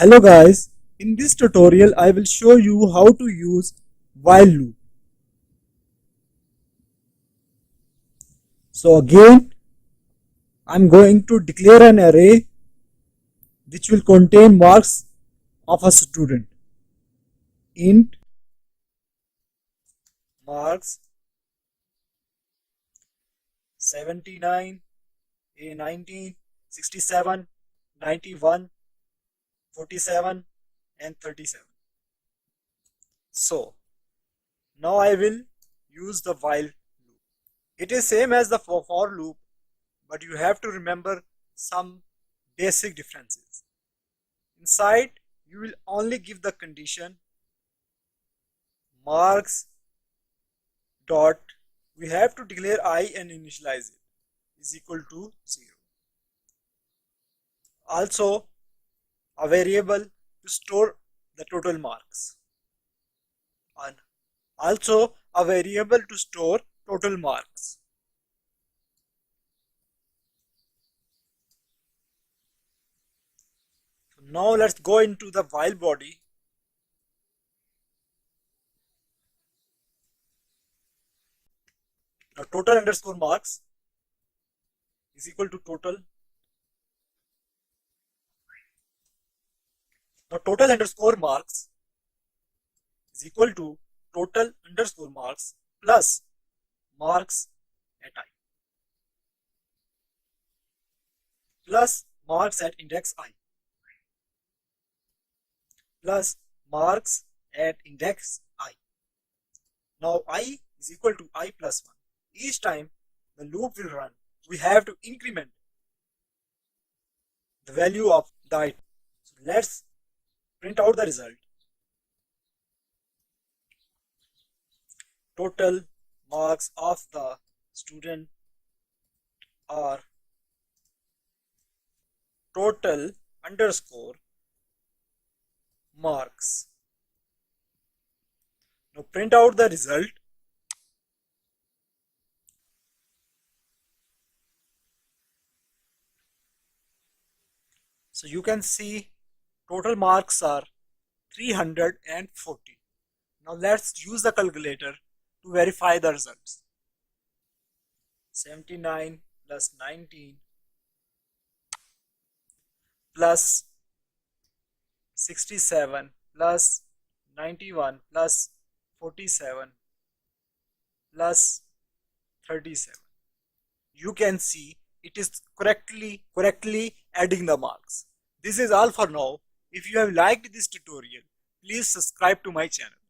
Hello guys, in this tutorial I will show you how to use while loop. So again I'm going to declare an array which will contain marks of a student. Int marks 79, A19, 67, 91, 47 and 37. So now I will use the while loop. It is same as the for loop, but you have to remember some basic differences. Inside you will only give the condition marks dot, we have to declare I and initialize it, is equal to 0. Also a variable to store the total marks, and also a variable to store total marks. So now let's go into the while body. Now total underscore marks is equal to total. Now total underscore marks is equal to total underscore marks plus marks at I plus marks at index I plus marks at index I. Now I is equal to I plus 1. Each time the loop will run, we have to increment the value of the item. So let's print out the result. Total marks of the student are total underscore marks. Now print out the result. So you can see total marks are 340. Now let's use the calculator to verify the results. 79 plus 19 plus 67 plus 91 plus 47 plus 37. You can see it is correctly adding the marks. This is all for now. If you have liked this tutorial, please subscribe to my channel.